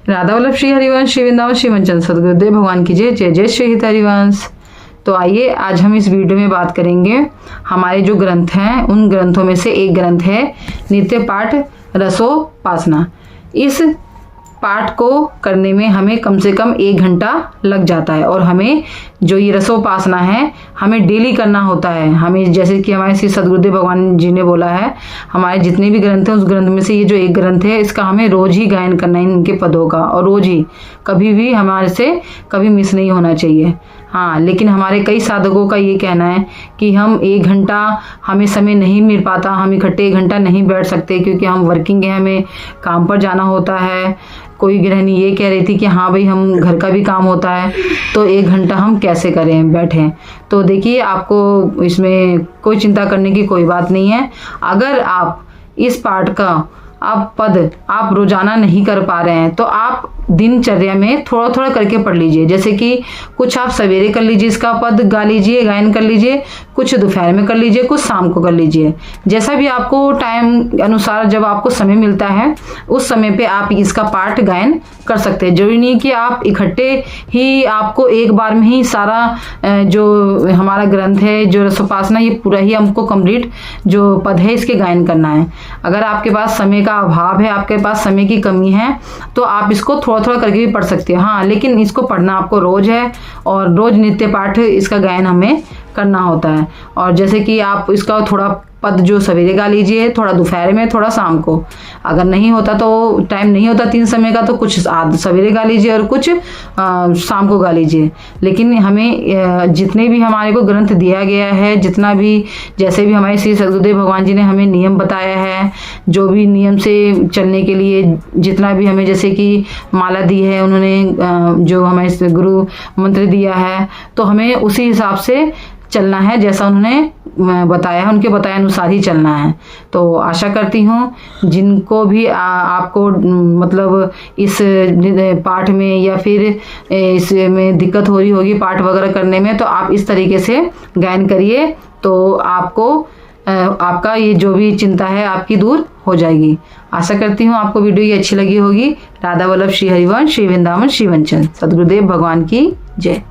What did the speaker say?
राधा वल्लभ श्री हरिवंश श्री वृंदावन श्री वंचन सदगुरुदेव भगवान की जय। जय जय श्री हित हरिवंश। तो आइए आज हम इस वीडियो में बात करेंगे हमारे जो ग्रंथ हैं उन ग्रंथों में से एक ग्रंथ है नित्य पाठ रसोपासना। इस पाठ को करने में हमें कम से कम 1 घंटा लग जाता है और हमें जो ये रसोपासना है हमें डेली करना होता है। हमें जैसे कि हमारे श्री सदगुरुदेव भगवान जी ने बोला है, हमारे जितने भी ग्रंथ हैं उस ग्रंथ में से ये जो एक ग्रंथ है इसका हमें रोज ही गायन करना है, इनके पदों का, और रोज ही, कभी भी हमारे से कभी मिस नहीं होना चाहिए। हाँ, लेकिन हमारे कई साधकों का ये कहना है कि हम 1 घंटा हमें समय नहीं मिल पाता, हम इकट्ठे 1 घंटा नहीं बैठ सकते क्योंकि हम वर्किंग है, हमें काम पर जाना होता है। कोई गृहिणी ये कह रही थी कि हाँ भाई हम घर का भी काम होता है तो 1 घंटा हम कैसे करें बैठें। तो देखिए, आपको इसमें कोई चिंता करने की कोई बात नहीं है। अगर आप इस पाठ का पद आप रोजाना नहीं कर पा रहे हैं तो आप दिनचर्या में थोड़ा थोड़ा करके पढ़ लीजिए। जैसे कि कुछ आप सवेरे कर लीजिए, इसका पद गा लीजिए, गायन कर लीजिए, कुछ दोपहर में कर लीजिए, कुछ शाम को कर लीजिए। जैसा भी आपको टाइम अनुसार जब आपको समय मिलता है उस समय पे आप इसका पाठ गायन कर सकते हैं। जरूरी नहीं कि आप इकट्ठे ही आपको एक बार में ही सारा जो हमारा ग्रंथ है जो रसोपासना ये पूरा ही हमको कंप्लीट जो पद है इसके गायन करना है। अगर आपके पास समय का अभाव है, आपके पास समय की कमी है, तो आप इसको थोड़ा थोड़ा करके भी पढ़ सकते हो। हाँ, लेकिन इसको पढ़ना आपको रोज है और रोज नित्य पाठ इसका गायन हमें करना होता है। और जैसे कि आप इसका थोड़ा पद जो सवेरे गा लीजिए, थोड़ा दोपहर में, थोड़ा शाम को। अगर नहीं होता तो टाइम नहीं होता 3 समय का तो कुछ सवेरे गा लीजिए और कुछ शाम को गा लीजिए। लेकिन हमें जितने भी हमारे को ग्रंथ दिया गया है, जितना भी जैसे भी हमारे श्री सदगुरुदेव भगवान जी ने हमें नियम बताया है, जो भी नियम से चलने के लिए जितना भी हमें जैसे कि माला दी है उन्होंने, जो हमें गुरु मंत्र दिया है, तो हमें उसी हिसाब से चलना है जैसा उन्होंने बताया है, उनके बताए अनुसार ही चलना है। तो आशा करती हूँ जिनको भी आपको मतलब इस पाठ में या फिर इसमें दिक्कत हो रही होगी पाठ वगैरह करने में, तो आप इस तरीके से गायन करिए तो आपको आपका ये जो भी चिंता है आपकी दूर हो जाएगी। आशा करती हूँ आपको वीडियो ये अच्छी लगी होगी। राधा वल्लभ श्री हरिवंश श्री वृंदावन श्री वंचन सदगुरुदेव भगवान की जय।